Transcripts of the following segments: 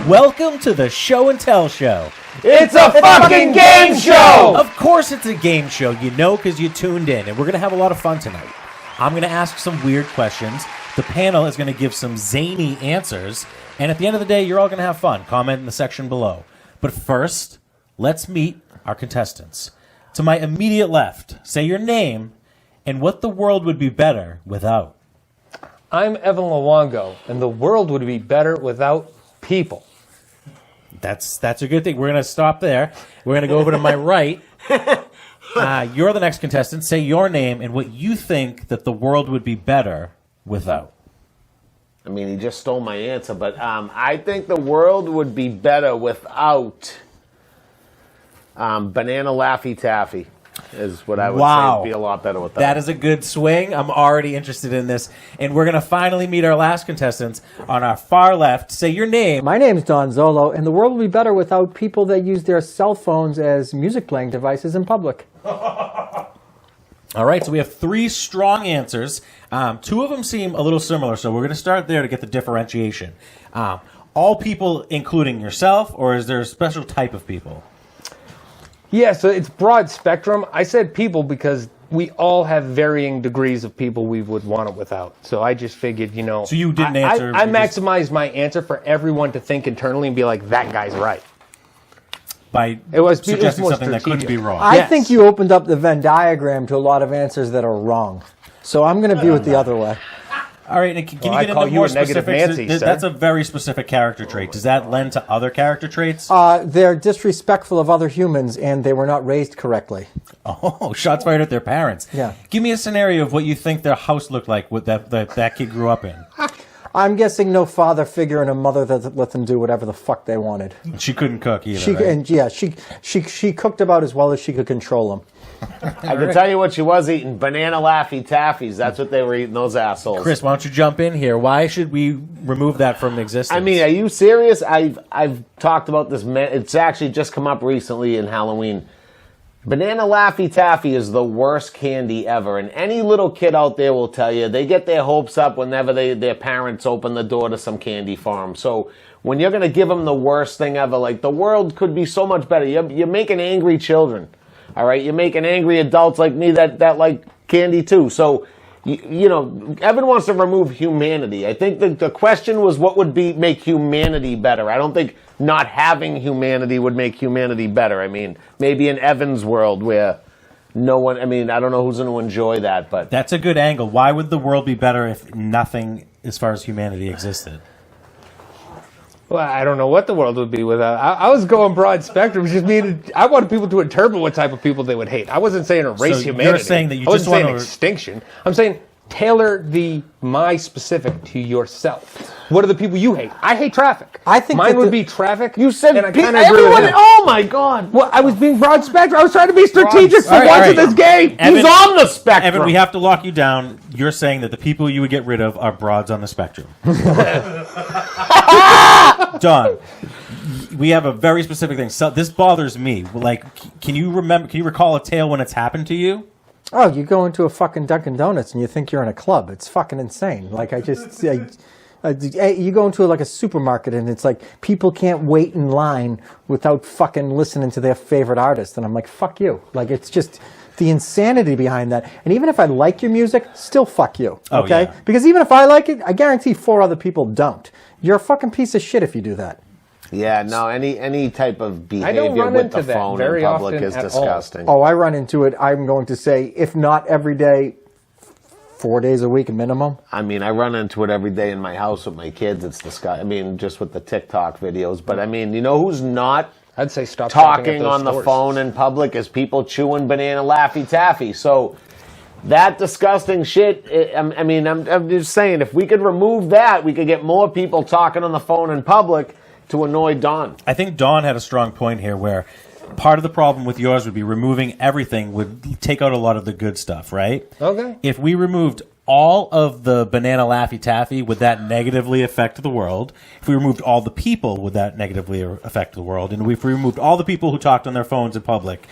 Welcome to the Show and Tell Show. It's a fucking game show! Of course it's a game show, you know, because you tuned in, and we're going to have a lot of fun tonight. I'm going to ask some weird questions. The panel is going to give some zany answers, and at the end of the day, you're all going to have fun. Comment in the section below. But first, let's meet our contestants. To my immediate left, say your name and what the world would be better without. I'm Evan Luongo, and the world would be better without people. That's a good thing. We're going to stop there. We're going to go over to my right. You're the next contestant. Say your name and what you think that the world would be better without. I mean, he just stole my answer, but I think the world would be better without Banana Laffy Taffy is what I would say would be a lot better with that. That is a good swing. I'm already interested in this. And we're going to finally meet our last contestants on our far left. Say your name. My name's Don Zollo, and the world would be better without people that use their cell phones as music playing devices in public. All right, so we have three strong answers. Two of them seem a little similar, so we're going to start there to get the differentiation. All people, including yourself, or is there a special type of people? Yeah, so it's broad spectrum. I said people because we all have varying degrees of people we would want it without. So I just figured, you know... So you didn't answer... I maximized my answer for everyone to think internally and be like, that guy's right. By suggesting something that couldn't be wrong. I think you opened up the Venn diagram to a lot of answers that are wrong. So I'm going to view it the other way. All right, and can you get into more specifics? That's a very specific character trait. Does that lend to other character traits? They're disrespectful of other humans, and they were not raised correctly. Oh, shots fired at their parents. Yeah. Give me a scenario of what you think their house looked like with that kid grew up in. I'm guessing no father figure and a mother that let them do whatever the fuck they wanted. She couldn't cook either, right? And yeah, she cooked about as well as she could control them. I can tell you what she was eating. Banana Laffy Taffies. That's what they were eating, those assholes. Chris, why don't you jump in here? Why should we remove that from existence? I mean, are you serious? I've talked about this. It's actually just come up recently in Halloween. Banana Laffy Taffy is the worst candy ever. And any little kid out there will tell you, they get their hopes up whenever their parents open the door to some candy for them. So when you're going to give them the worst thing ever, like the world could be so much better. You're making angry children. All right, you're making angry adults like me that like candy too. So, you know, Evan wants to remove humanity. I think the question was what would make humanity better. I don't think not having humanity would make humanity better. I mean, maybe in Evan's world where no one, I mean, I don't know who's going to enjoy that, but... That's a good angle. Why would the world be better if nothing as far as humanity existed? Well, I don't know what the world would be without. I was going broad spectrum. Just mean I wanted people to interpret what type of people they would hate. I wasn't saying erase humanity. You're saying that you just want to extinction. I'm saying tailor my specific to yourself. What are the people you hate? I hate traffic. I think mine would be traffic. You said and I kind of agree with him. Oh my God! Well, I was being broad spectrum. I was trying to be strategic for once in this game. Evan, he's on the spectrum. Evan, we have to lock you down. You're saying that the people you would get rid of are broads on the spectrum. Done. We have a very specific thing. So this bothers me. Like, can you recall a tale when it's happened to you? Oh, you go into a fucking Dunkin' Donuts and you think you're in a club. It's fucking insane. Like, you go into like a supermarket and it's like people can't wait in line without fucking listening to their favorite artist. And I'm like, fuck you. Like, it's just the insanity behind that. And even if I like your music, still fuck you. Okay? Oh, yeah. Because even if I like it, I guarantee 4 other people don't. You're a fucking piece of shit if you do that. Yeah, no, any type of behavior with the phone in public is disgusting. Oh, I run into it, I'm going to say, if not every day, 4 days a week minimum. I mean, I run into it every day in my house with my kids. It's disgusting. I mean, just with the TikTok videos. But I mean, you know who's not I'd say stop talking on the phone in public is people chewing Banana Laffy Taffy. So that disgusting shit, I mean, I'm just saying, if we could remove that, we could get more people talking on the phone in public to annoy Don. I think Don had a strong point here where part of the problem with yours would be removing everything would take out a lot of the good stuff, right? Okay. If we removed all of the Banana Laffy Taffy, would that negatively affect the world? If we removed all the people, would that negatively affect the world? And if we removed all the people who talked on their phones in public,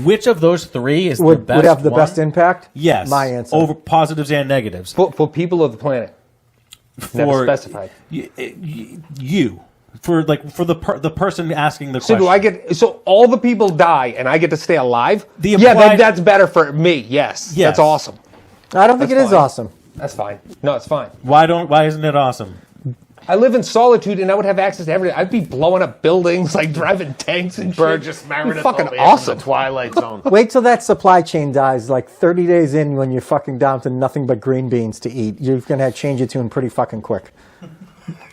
which of those three is the best would have the one? best impact? Yes. My answer. Over positives and negatives. For people of the planet. Never specified. You. For the person asking the So question. do I get? So all the people die, and I get to stay alive? The Yeah, implied- that's better for me. Yes, Yes. that's awesome. I don't think That's it is fine. awesome. That's fine. No, it's fine. Why isn't it awesome? I live in solitude, and I would have access to everything. I'd be blowing up buildings, like driving tanks and Burgess shit. Meredith Fucking over here from awesome. the Twilight Zone. Wait till that supply chain dies, like 30 days in, when you're fucking down to nothing but green beans to eat. You're going to change your tune pretty fucking quick.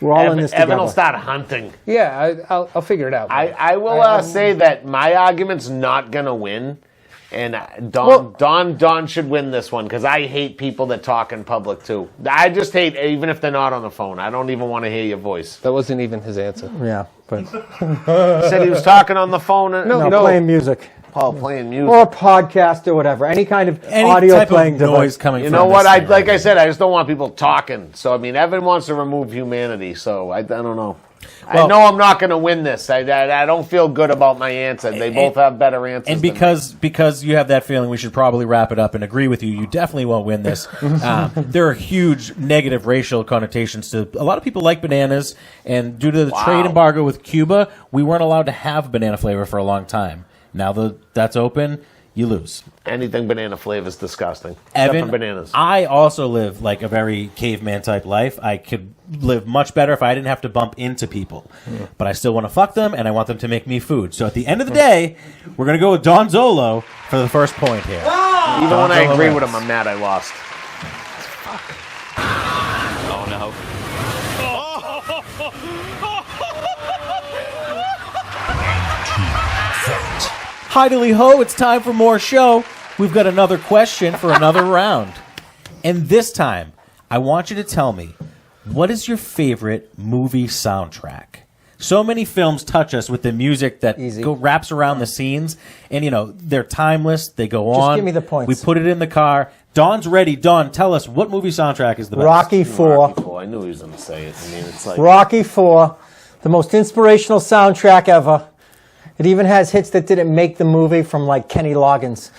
We're all in this together. Evan will start hunting. Yeah, I'll figure it out. man. I will say that my argument's not gonna win, and Don should win this one because I hate people that talk in public too. I just hate even if they're not on the phone. I don't even want to hear your voice. That wasn't even his answer. Yeah, but He said he was talking on the phone. no, playing music. Paul playing music. Or a podcast or whatever. Any kind of Any audio type playing of noise device. coming You from know what? this thing, Like I said, I just don't want people talking. So I mean, Evan wants to remove humanity. So I don't know. I Well- know I'm not going to win this. I don't feel good about my answer. They both have better answers. And than me. because you have that feeling, we should probably wrap it up and agree with you. You definitely won't win this. There are huge negative racial connotations to a lot of people like bananas, and due to the trade embargo with Cuba, we weren't allowed to have banana flavor for a long time. Now that that's open, you lose. anything banana flavor is disgusting. Except Evan, for bananas. I also live like a very caveman type life. I could live much better if I didn't have to bump into people. But I still want to fuck them, and I want them to make me food. So at the end of the day, we're going to go with Don Zollo for the first point here. Even Don when I Zollo agree wins. with him, I'm mad I lost. Oh no. Hi, dilly ho, it's time for more show. We've got another question for another round. And this time, I want you to tell me, what is your favorite movie soundtrack? So many films touch us with the music that Easy. wraps around the scenes. And, you know, they're timeless. They go on. give me the points. We put it in the car. Dawn's ready. Dawn, tell us, what movie soundtrack is the best? Rocky IV. Rocky IV. I knew he was going to say it. I mean, it's like... Rocky IV, the most inspirational soundtrack ever. It even has hits that didn't make the movie from like Kenny Loggins.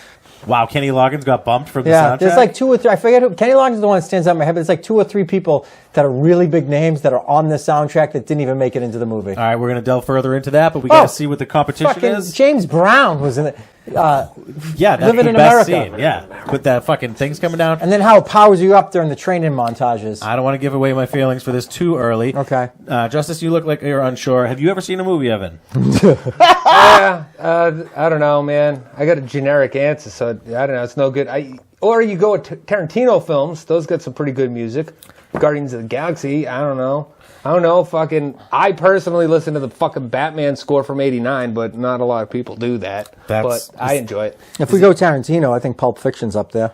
Wow, Kenny Loggins got bumped for the Yeah, soundtrack? there's like two or three. I forget who. Kenny Loggins is the one that stands out in my head. But there's like two or three people that are really big names that are on the soundtrack that didn't even make it into the movie. All right, we're going to delve further into that, but we got to see what the competition Fucking is. James Brown was in it. Yeah, that's Living the in best America. scene. Yeah, with that fucking things coming down. And then how it powers you up during the training montages. I don't want to give away my feelings for this too early. Okay. Justice, you look like you're unsure. Have you ever seen a movie, Evan? I don't know, man. I got a generic answer, so I don't know. It's no good. Or you go with Tarantino films. Those got some pretty good music. Guardians of the Galaxy. I don't know. I personally listen to the fucking Batman score from '89, but not a lot of people do that. But I enjoy it. If we go Tarantino, I think Pulp Fiction's up there.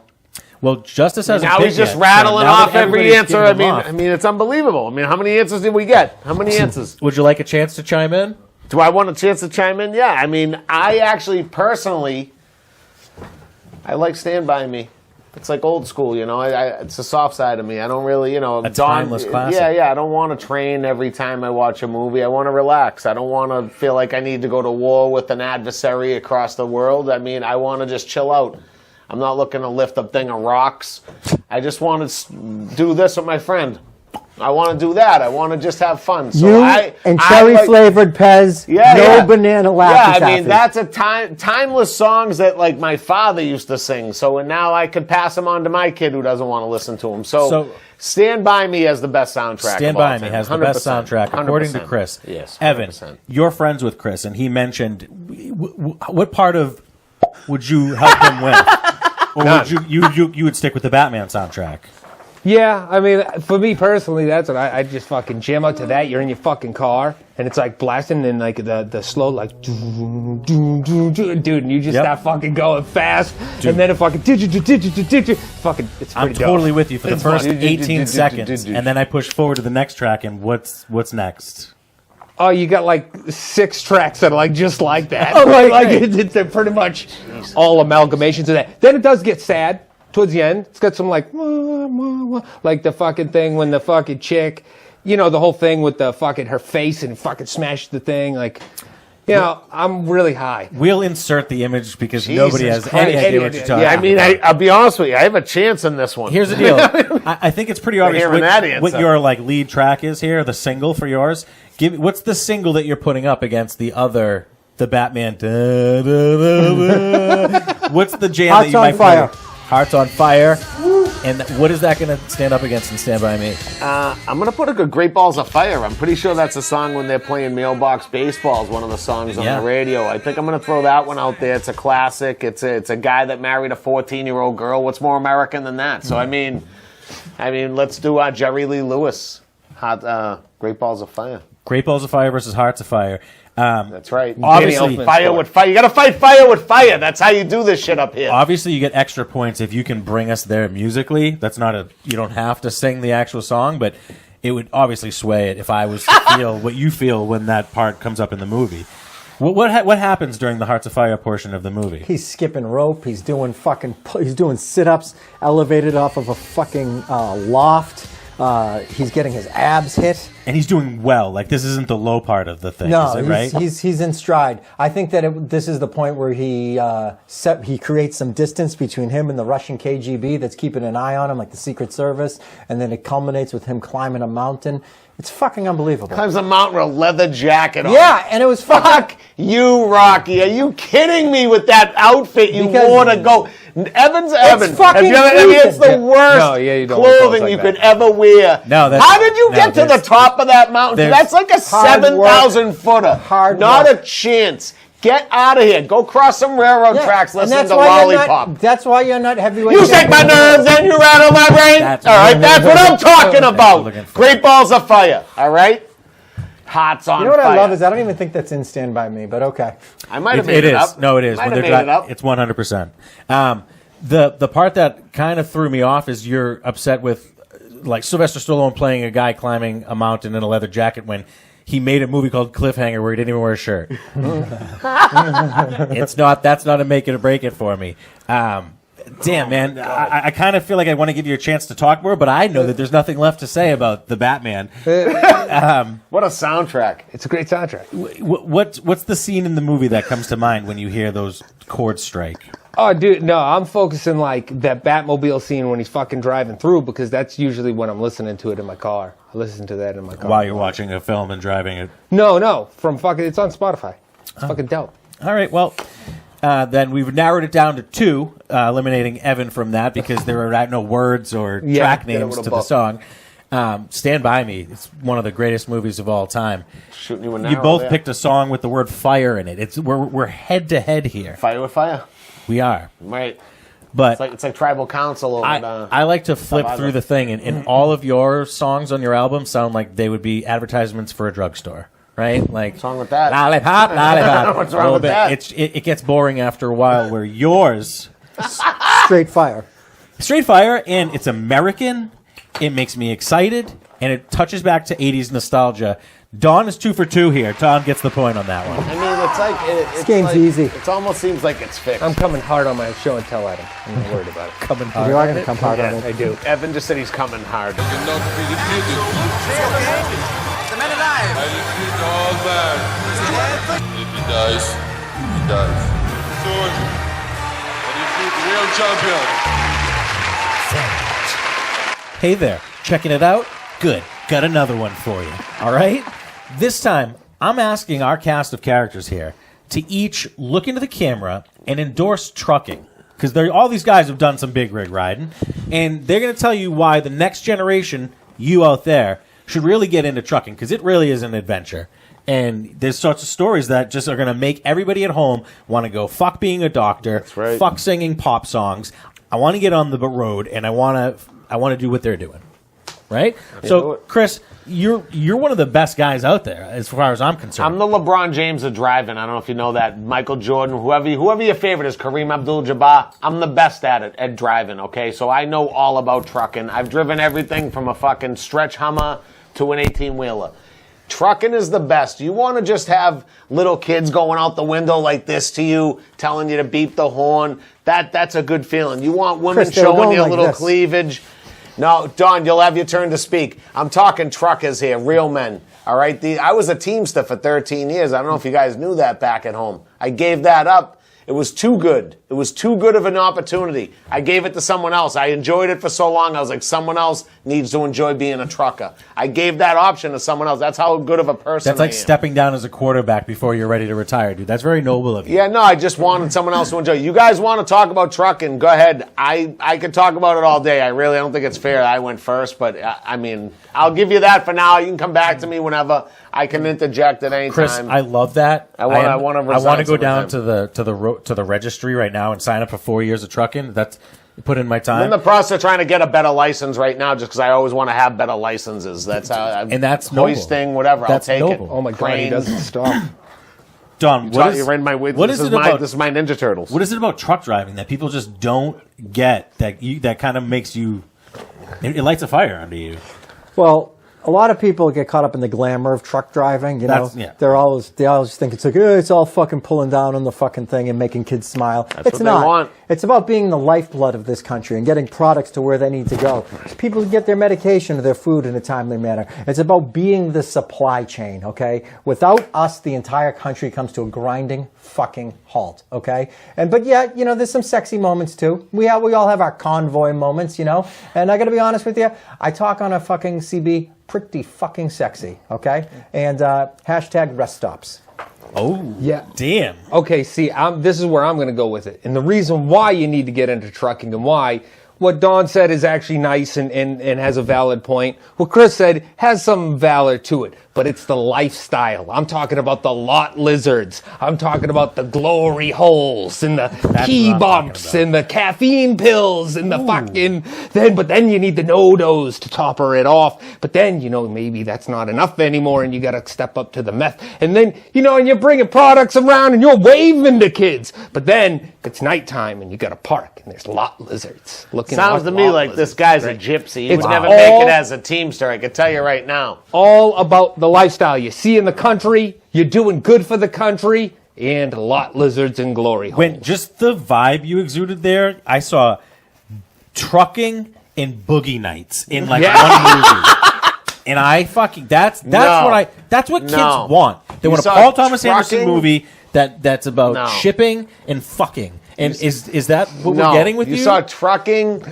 Well, Justice hasn't Now picked he's just yet, so rattling now that off every everybody's answer. giving them off. I mean, it's unbelievable. I mean, how many answers did we get? How many answers? Would you like a chance to chime in? Do I want a chance to chime in? Yeah. I mean, I actually personally, I like Stand By Me. It's like old school, you know. It's the soft side of me. I don't really, you know. A timeless classic. Yeah. I don't want to train every time I watch a movie. I want to relax. I don't want to feel like I need to go to war with an adversary across the world. I mean, I want to just chill out. I'm not looking to lift a thing of rocks. I just want to do this with my friend. I want to do that. I want to just have fun. So cherry-flavored Pez, banana Laffy Yeah, I Taffy. mean, that's a timeless songs that, like, my father used to sing. So now I could pass them on to my kid who doesn't want to listen to them. So Stand By Me has the best soundtrack. Stand of all By Me time. has the best 100%. soundtrack, according to 100%. Chris. Yes, 100%. Evan, you're friends with Chris, and he mentioned what part of would you help him with, or would you would stick with the Batman soundtrack? Yeah, I mean, for me personally, that's what I just fucking jam out to that. You're in your fucking car, and it's like blasting in like the slow, like, dude, and you just start fucking going fast, and then it fucking, fucking, it's pretty I'm dope. totally with you for the first fun. 18 seconds, and then I push forward to the next track, and what's next? Oh, you got like 6 tracks that are like just like that. Oh, They're pretty much all amalgamations of that. Then it does get sad towards the end. It's got some like the fucking thing when the fucking chick, you know, the whole thing with the fucking her face and fucking smashed the thing. Like, You know, I'm really high. We'll insert the image because Jesus nobody has any Christ. idea what you're talking Yeah, I about. mean, I'll be honest with you. I have a chance in this one. Here's the deal. I think it's pretty obvious hearing that answer. what your like lead track is here, the single for yours. What's the single that you're putting up against the Batman? Da, da, da, da. What's the jam Hearts that you on might Fire. play? Hearts on Fire. And what is that going to stand up against in Stand By Me? I'm going to put a good Great Balls of Fire. I'm pretty sure that's a song when they're playing Mailbox Baseball is one of the songs on the radio. I think I'm going to throw that one out there. It's a classic. It's a guy that married a 14-year-old girl. What's more American than that? So, I mean, let's do Jerry Lee Lewis. Great Balls of Fire. Great Balls of Fire versus Hearts of Fire. That's right. Obviously, fire with fire. You got to fight fire with fire. That's how you do this shit up here. Obviously, you get extra points if you can bring us there musically. That's not you don't have to sing the actual song, but it would obviously sway it if I was to feel what you feel when that part comes up in the movie. What happens during the Hearts of Fire portion of the movie? He's skipping rope. He's doing sit-ups elevated off of a fucking loft. He's getting his abs hit. And he's doing well. Like, this isn't the low part of the thing, No, is it, right? he's in stride. I think that this is the point where he creates some distance between him and the Russian KGB that's keeping an eye on him, like the Secret Service, and then it culminates with him climbing a mountain. It's fucking unbelievable. Climbs a mountain with a leather jacket on. Yeah, and it was Fuck you, Rocky. Are you kidding me with that outfit you wore to go? Evan. fucking It's the worst No, yeah, you don't wear clothes clothing like you that. could ever wear. No, how did you get to the top of that mountain? That's like a hard work. 7,000-footer. Hard Not work. a chance. Get out of here. Go cross some railroad tracks. and Listen that's to why Lollipop. That's why you're not heavyweight. You shake my nerves and you rattle my brain. That's All right, that's what I'm talking looking about. for. Great Balls of Fire. All right, Hearts on Fire. You know what I love is I don't even think that's in Stand By Me, but okay. I might have It made it is. up. No, it is. Might When have they're made it up. it's 100%. The part that kind of threw me off is you're upset with like Sylvester Stallone playing a guy climbing a mountain in a leather jacket when he made a movie called Cliffhanger where he didn't even wear a shirt. That's not a make it or break it for me. Damn, man. I kind of feel like I want to give you a chance to talk more, but I know that there's nothing left to say about the Batman. What a soundtrack. It's a great soundtrack. What's the scene in the movie that comes to mind when you hear those chords strike? Oh, dude, no, I'm focusing like that Batmobile scene when he's fucking driving through because that's usually when I'm listening to it in my car. I listen to that in my car. While you're watching a film and driving it? No, it's on Spotify. It's fucking dope. All right, well, then we've narrowed it down to 2, eliminating Evan from that because there are no words or track get it names with to a the song. Stand By Me. It's one of the greatest movies of all time. Shooting you an You arrow both there. picked a song with the word fire in it. We're head to head here. Fire with Fire. We are. Right. But It's like Tribal Council over I like to flip through the thing, and all of your songs on your album sound like they would be advertisements for a drugstore, right? Like, what's wrong with that? Lollipop, lollipop. What's A wrong little with bit. that? It gets boring after a while. Where yours, Straight fire. straight fire, and it's American. It makes me excited, and it touches back to 80s nostalgia. Dawn is 2 for 2 here. Dawn gets the point on that one. I mean, it's like This game's easy. It almost seems like it's fixed. I'm coming hard on my show and tell item. I'm not worried about it. Coming You are going to come hard on Yeah, it. I do. Evan just said he's coming hard. The man alive. I defeat all bad. If he dies, he dies. Soon, I defeat the real champion. Hey there, checking it out? Good. Got another one for you. All right? This time, I'm asking our cast of characters here to each look into the camera and endorse trucking. Because all these guys have done some big rig riding, and they're going to tell you why the next generation, you out there, should really get into trucking, because it really is an adventure. And there's sorts of stories that just are going to make everybody at home want to go fuck being a doctor, That's right. fuck singing pop songs. I want to get on the road, and I want to do what they're doing. Right? do So, it. Chris, you're one of the best guys out there, as far as I'm concerned. I'm the LeBron James of driving. I don't know if you know that. Michael Jordan, whoever your favorite is, Kareem Abdul-Jabbar. I'm the best at it, at driving, okay? So I know all about trucking. I've driven everything from a fucking stretch Hummer to an 18-wheeler. Trucking is the best. You want to just have little kids going out the window like this to you, telling you to beep the horn. That's a good feeling. You want women Chris, they were showing going you a like little this. cleavage. No, Don, you'll have your turn to speak. I'm talking truckers here, real men. All right? I was a Teamster for 13 years. I don't know if you guys knew that back at home. I gave that up. It was too good. It was too good of an opportunity. I gave it to someone else. I enjoyed it for so long. I was like, someone else needs to enjoy being a trucker. I gave that option to someone else. That's how good of a person That's like I am. stepping down as a quarterback before you're ready to retire, dude. That's very noble of you. Yeah, no, I just wanted someone else to enjoy. You guys want to talk about trucking? Go ahead. I could talk about it all day. I don't think it's fair that I went first, but I mean, I'll give you that for now. You can come back to me whenever. I can interject at any Chris, time. I love that. I want to go down to the registry right now and sign up for 4 years of trucking. That's put in my time. I'm in the process of trying to get a better license right now, just because I always want to have better licenses. That's how. And that's noble. Hoisting, whatever. That's I'll take noble. it. Oh my God, he Cranes. doesn't stop. Don, You're in my way. what This is is it my about? This is my Ninja Turtles. What is it about truck driving that people just don't get that kind of makes you? It lights a fire under you. Well, a lot of people get caught up in the glamour of truck driving. You know, Yeah. they always think it's like, it's all fucking pulling down on the fucking thing and making kids smile. That's It's what they not. want. It's about being the lifeblood of this country and getting products to where they need to go. People get their medication or their food in a timely manner. It's about being the supply chain, okay? Without us, the entire country comes to a grinding fucking halt, okay? But yeah, you know, there's some sexy moments too. We all have our convoy moments, you know? And I gotta be honest with you, I talk on a fucking CB pretty fucking sexy, okay? And hashtag rest stops. Oh, Yeah. damn. Okay, see, this is where I'm going to go with it. And the reason why you need to get into trucking and why what Don said is actually nice and has a valid point. What Chris said has some valor to it, but it's the lifestyle. I'm talking about the lot lizards. I'm talking about the glory holes and the key what I'm talking bumps about. and the caffeine pills and the fucking but then you need the no-dos to topper it off. But then, you know, maybe that's not enough anymore and you got to step up to the meth. And then, you know, and you're bringing products around and you're waving to kids. But then it's nighttime and you got to park and there's lot lizards looking. Sounds to me like this guy's a gypsy. He It's would never all- make it as a Teamster. I can tell you right now. all about the lifestyle you see in the country. You're doing good for the country, and lot lizards and glory holes. When just the vibe you exuded there, I saw trucking and boogie nights in like one movie. And I fucking that's No. what kids No. want. They You want a saw Paul Thomas Anderson trucking? movie that's about No. shipping and fucking. And is that what No, we're getting with you? You saw trucking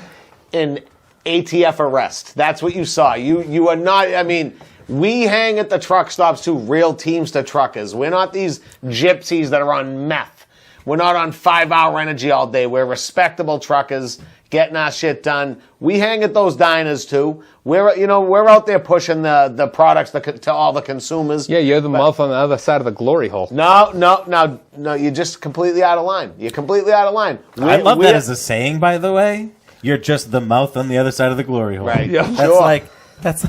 and ATF arrest. That's what you saw. You are not. I mean, we hang at the truck stops too. Real Teamster truckers. We're not these gypsies that are on meth. We're not on 5-hour energy all day. We're respectable truckers getting our shit done. We hang at those diners too. We're out there pushing the products to all the consumers. yeah, you're the mouth on the other side of the glory hole. No. You're just completely out of line. You're completely out of line. I love that as a saying, by the way. You're just the mouth on the other side of the glory hole. Right. Yeah. That's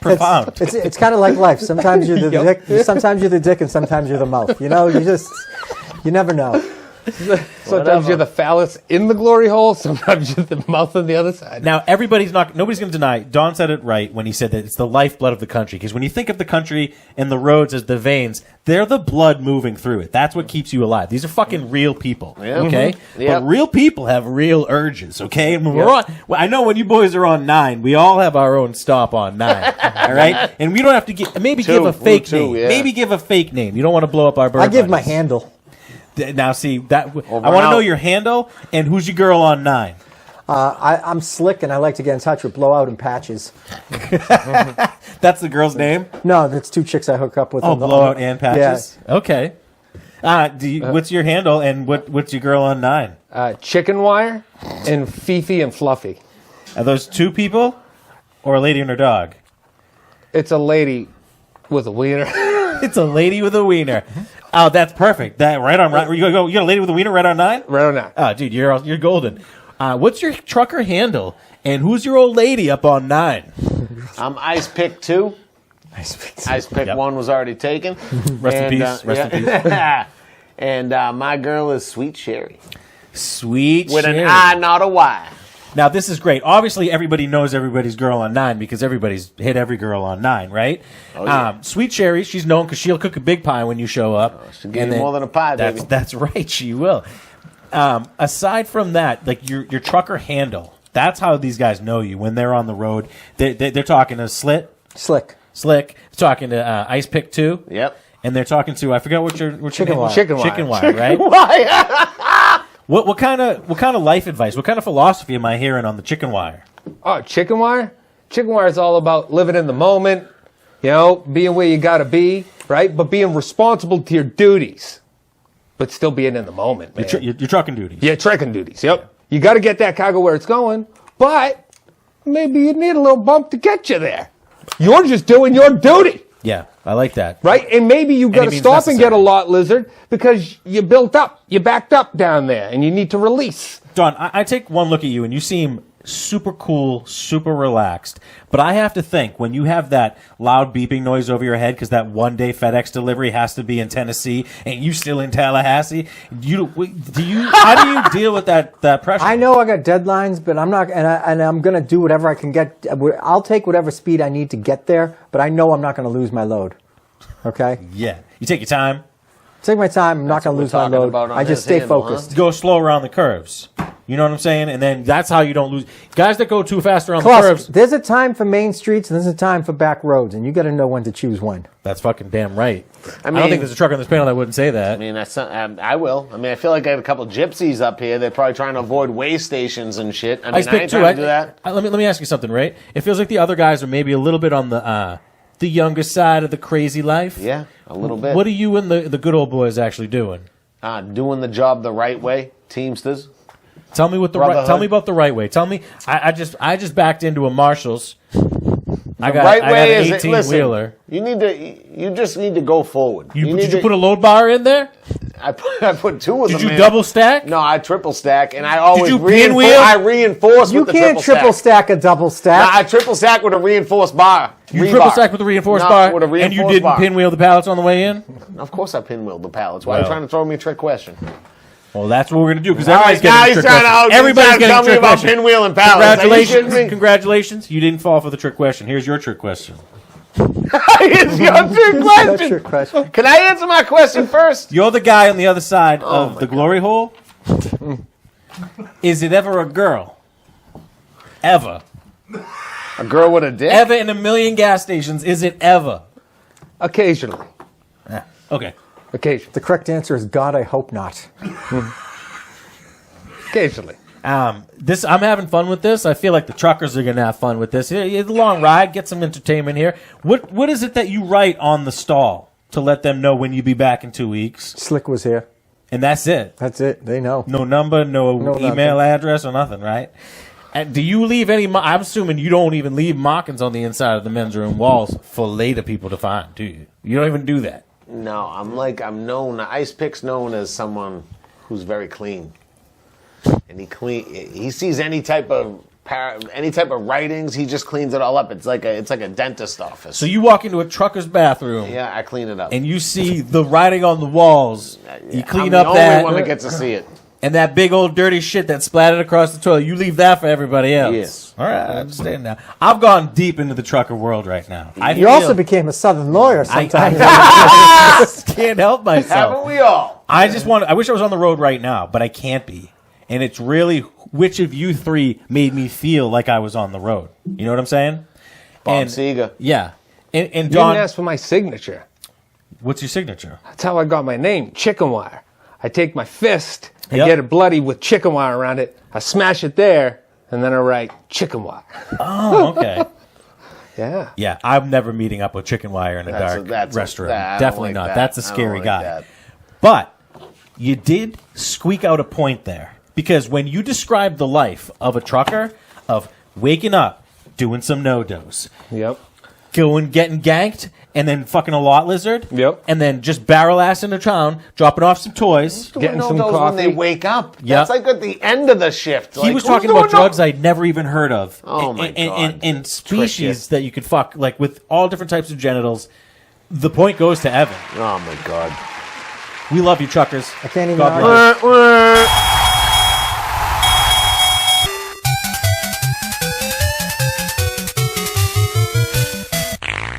profound. It's kind of like life. Sometimes you're the dick, sometimes you're the dick, and sometimes you're the mouth. You know, you never know. Sometimes you're the phallus in the glory hole. Sometimes you're the mouth on the other side. Now, nobody's going to deny, Don said it right when he said that it's the lifeblood of the country. Because when you think of the country and the roads as the veins, they're the blood moving through it. That's what keeps you alive. These are fucking real people, okay? Yep. But real people have real urges, okay? And when we're on, I know when you boys are on 9, we all have our own stop on 9, all right? And we don't have to give a fake name. yeah. Maybe give a fake name. You don't want to blow up our bird I give my buddies. handle. Now, see, that I want to out. know your handle and who's your girl on 9. I'm slick, and I like to get in touch with Blowout and Patches. That's the girl's name? No, that's 2 chicks I hook up with. Oh, on the- Blowout and Patches? Yeah. Okay. What's your handle and what's your girl on 9? Chicken wire and Fifi and Fluffy. Are those 2 people or a lady and her dog? It's a lady with a wiener. It's a lady with a wiener. Oh, that's perfect. That right on. Right, you got a lady with a wiener right on 9? Right on that. Oh, dude, you're golden. What's your trucker handle and who's your old lady up on 9? I'm Ice Pick 2. Ice Pick Yep. 1 was already taken. Rest in peace. Rest in peace. And my girl is Sweet Sherry. Sweet With Sherry. an I, not a Y. Now, this is great. Obviously, everybody knows everybody's girl on 9 because everybody's hit every girl on 9, right? Oh, yeah. Sweet Sherry, she's known because she'll cook a big pie when you show up. She'll give you more than a pie, baby. That's right, she will. Aside from that, like your trucker handle, That's how these guys know you when they're on the road. They're talking to Slick, talking to Ice Pick 2. Yep. And they're talking to, I forgot what your Chicken name was. Wire. Chicken Wire, right? What kind of life advice, what kind of philosophy am I hearing on the Chicken Wire? Oh, Chicken Wire? Chicken Wire is all about living in the moment, being where you gotta be, right? But being responsible to your duties, but still being in the moment, man. Your trucking duties. Yeah, trucking duties, yep. You gotta get that cargo where it's going, but maybe you need a little bump to get you there. You're just doing your duty. Yeah, I like that. Right? And maybe you got to means stop and get a necessary. lot lizard because you built up, you backed up down there, and you need to release. Don, I take one look at you, and you seem super cool, super relaxed. But I have to think, when you have that loud beeping noise over your head because that one-day FedEx delivery has to be in Tennessee, and you still in Tallahassee, how do you deal with that pressure? I know I got deadlines, but I'm not, and I'm going to do whatever I can get. I'll take whatever speed I need to get there, but I know I'm not going to lose my load. Okay? Yeah. You take your time. Take my time. I'm not going to lose my load. I just stay focused. Go slow around the curves. You know what I'm saying? And then that's how you don't lose. Guys that go too fast around the curves. There's a time for main streets and there's a time for back roads, and you got to know when to choose when. That's fucking damn right. I don't think there's a trucker on this panel that wouldn't say that. I mean, I will. I mean, I feel like I have a couple gypsies up here. They're probably trying to avoid way stations and shit. I mean, I ain't trying to do that. Let me ask you something, Ray. It feels like the other guys are maybe a little bit on the younger side of the crazy life. Yeah, a little bit. What are you and the good old boys actually doing? Doing the job the right way, Teamsters. Tell me tell me about the right way. Tell me. I just backed into a Marshalls. I got an 18-wheeler. You just need to go forward. Did you put a load bar in there? I put two of them. Did you double stack? No, I triple stack, and I always pinwheel? I reinforce You with the can't triple stack a double stack. No, I triple stack with a reinforced bar. You triple stack with a reinforced bar, with a reinforced and you didn't bar. pinwheel the pallets on the way in? Of course I pinwheeled the pallets. Why are you trying to throw me a trick question? Well, that's what we're going to do, because All everybody's right, now getting a he's trick trying question. to Everybody's getting tell a me trick about question. pinwheeling pallets. Are you shitting me? Congratulations. You didn't fall for the trick question. Here's your trick question. It's your trick That's your question. Can I answer my question first? You're the guy on the other side of the glory hole. Is it ever a girl? Ever. A girl with a dick? Ever in a million gas stations, is it ever? Occasionally. Okay. Occasionally. The correct answer is God, I hope not. Occasionally. I'm having fun with this. I feel like the truckers are going to have fun with this. It's a long ride. Get some entertainment here. What is it that you write on the stall to let them know when you be back in 2 weeks? Slick was here. And that's it. That's it. They know. No number, no email nothing. address, or nothing, right? And do you leave any? I'm assuming you don't even leave markings on the inside of the men's room walls for later people to find, do you? You don't even do that. No, I'm known. Ice Pick's known as someone who's very clean, and he sees any type of writings, he just cleans it all up. It's like a dentist office. So you walk into a trucker's bathroom, yeah, I clean it up, and you see the writing on the walls. You clean I'm up the that. only one that gets to see it. And that big old dirty shit that splattered across the toilet, you leave that for everybody else. Yes. All right, I understand now. I've gone deep into the trucker world right now. You also became a Southern lawyer sometimes. I can't help myself. Haven't we all? I wish I was on the road right now, but I can't be. And it's really which of you three made me feel like I was on the road. You know what I'm saying? Bob Seger. Yeah. And You Don, didn't ask for my signature. what's your signature? That's how I got my name, Chicken Wire. I take my fist, I Yep. get it bloody with chicken wire around it, I smash it there, and then I write Chicken Wire. Oh, okay. Yeah. Yeah, I'm never meeting up with chicken wire in a dark restaurant. Definitely not. That's a scary guy. But you did squeak out a point there. Because when you describe the life of a trucker, of waking up, doing some no-dos, Yep. getting ganked, and then fucking a lot lizard, Yep. and then just barrel ass into town, dropping off some toys. Getting some those when they coffee. wake up. Yep. That's like at the end of the shift. He was talking about drugs I'd never even heard of. Oh, my God. And species that you could fuck, like with all different types of genitals. The point goes to Evan. Oh my God. We love you, truckers. I can't even God argue. bless.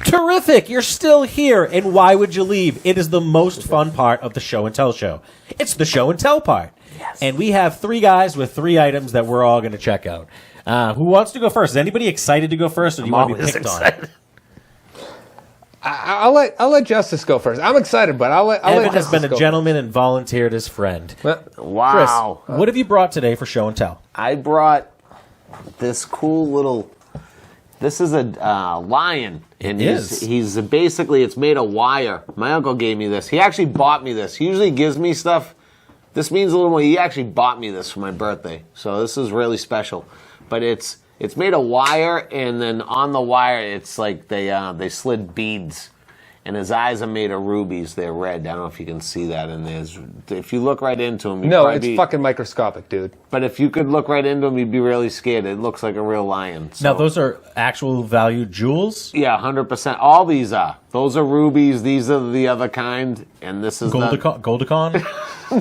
Terrific! You're still here, and why would you leave? It is the most fun part of the show and tell show. It's the show and tell part. Yes. And we have three guys with three items that we're all going to check out. Who wants to go first? Is anybody excited to go first, or do you want to be always picked excited. I'll let Justice go first. I'm excited, but I'll let on? Evan has Justice been go a gentleman and volunteered as friend. first. Wow. What have you brought today for show and tell? I brought this cool little. This is a lion, and he's basically it's made of wire. My uncle gave me this. He actually bought me this. He usually gives me stuff. This means a little more. He actually bought me this for my birthday, so this is really special. But it's made of wire, and then on the wire, it's like they slid beads. And his eyes are made of rubies. They're red. I don't know if you can see that. And if you look right into him, No, it's fucking microscopic, dude. But if you could look right into him, you'd be really scared. It looks like a real lion. So. Now, those are actual value jewels? Yeah, 100%. All these are. Those are rubies. These are the other kind. And this is Goldicon?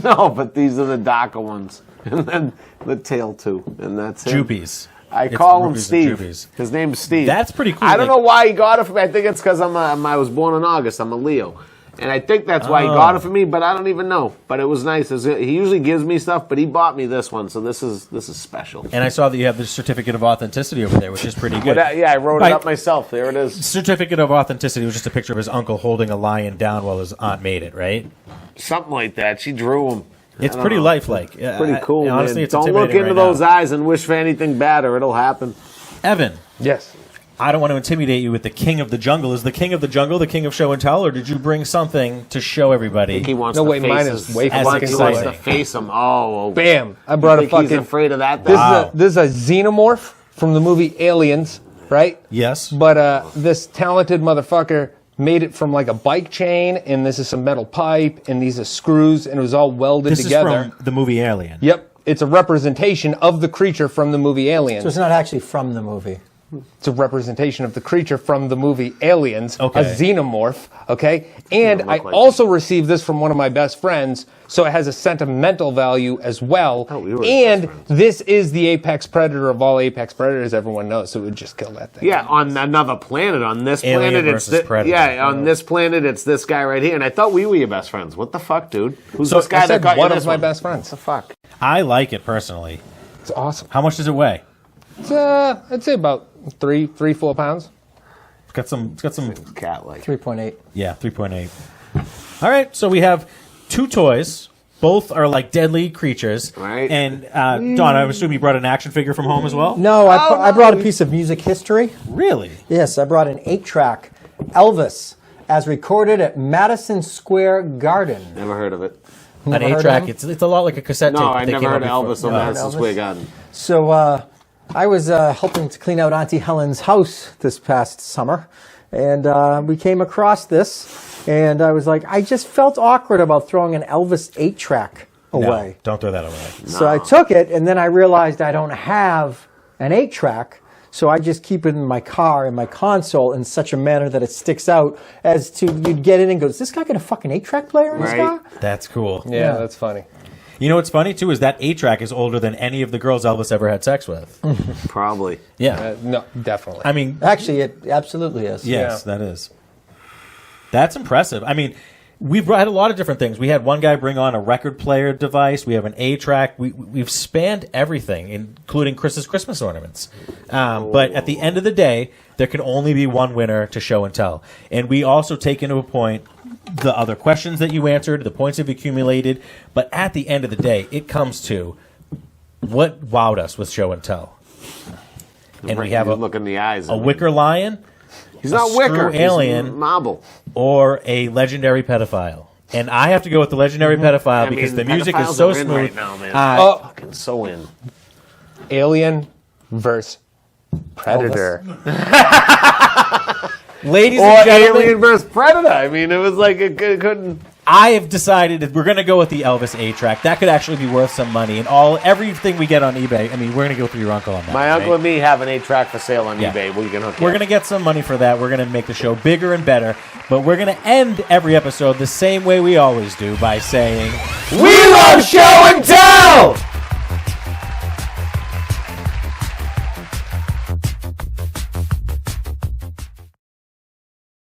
No, but these are the darker ones. And then the tail, too. And that's it. Jupies. I It's call him rubies and Steve. jubies. His name's Steve. That's pretty cool. I don't Like- know why he got it for me. I think it's because I was born in August. I'm a Leo. And I think that's why he got it for me, but I don't even know. But it was nice. He usually gives me stuff, but he bought me this one, so this is special. And I saw that you have the certificate of authenticity over there, which is pretty good. But, yeah, I wrote Right. it up myself. There it is. Certificate of authenticity was just a picture of his uncle holding a lion down while his aunt made it, right? Something like that. She drew him. It's pretty lifelike. Pretty cool, honestly, man. it's Don't look intimidating into right those now. eyes and wish for anything bad, or it'll happen. Evan, Yes. I don't want to intimidate you with the king of the jungle. Is the king of the jungle the king of show and tell, or did you bring something to show everybody? I think he wants No to way, face mine us. is way As fucking He wants to exciting. face him. Oh, Bam! I brought a think he's fucking. afraid of that thing? This is a xenomorph from the movie Aliens, right? Yes. But this talented motherfucker made it from like a bike chain, and this is some metal pipe, and these are screws, and it was all welded This together. is from the movie Alien. Yep, it's a representation of the creature from the movie Aliens. So it's not actually from the movie. It's a representation of the creature from the movie Aliens, Okay. a xenomorph, okay? And I look like also received this from one of my best friends, so it has a sentimental value as well. Oh, we were and best friends. this is the apex predator of all apex predators, everyone knows, so it would just kill that thing. Yeah, on another planet. On this Alien planet, it's versus Predator. yeah. On this planet, it's this guy right here. And I thought we were your best friends. What the fuck, dude? Who's So this guy I that said got you one this of my one? best friends. What the fuck? I like it personally. It's awesome. How much does it weigh? It's, I'd say about 3-4 pounds. It's got some. Cat like. 3.8. Yeah, 3.8. All right, so we have two toys. Both are like deadly creatures. Right. And Don, I assume you brought an action figure from home as well. No, I brought a piece of music history. Really? Yes, I brought an 8-track Elvis as recorded at Madison Square Garden. Never heard of it. An Never heard of 8-track. him? It's a lot like a cassette tape. No, that I they never came heard out of before. Elvis on Madison Elvis? Square Garden. So I was helping to clean out Auntie Helen's house this past summer, and we came across this, and I was like, I just felt awkward about throwing an Elvis 8-track No, away. don't throw that away. So I took it, and then I realized I don't have an 8-track, so I just keep it in my car, in my console, in such a manner that it sticks out as to, you'd get in and go, is this guy got a fucking 8-track player in his Right. car? That's cool. Yeah, that's funny. You know what's funny too is that 8-track is older than any of the girls Elvis ever had sex with. Probably. Yeah. No, definitely. I mean, Actually, it absolutely is. yes, that is. That's impressive. I mean, we've had a lot of different things. We had one guy bring on a record player device. We have an 8-track. We've spanned everything, including Chris's Christmas ornaments. But at the end of the day, there can only be one winner to show and tell. And we also take into a point the other questions that you answered, the points you've accumulated. But at the end of the day, it comes to what wowed us with show and tell. And we have You look in the eyes. a wicker lion. He's not a wicker. screw alien. He's marble. Or a legendary pedophile. And I have to go with the legendary pedophile because the music is pedophiles so are in smooth. right now, man. Oh, So in. Alien versus Predator. Ladies Or and gentlemen, Alien vs. Predator. I mean, it was like it couldn't. I have decided that we're going to go with the Elvis 8-track. That could actually be worth some money. And everything we get on eBay, I mean, we're going to go through your uncle on that. My uncle right? and me have an 8-track for sale on Yeah. eBay. We can hook you We're up. going to get some money for that. We're going to make the show bigger and better. But we're going to end every episode the same way we always do by saying, We love show and tell!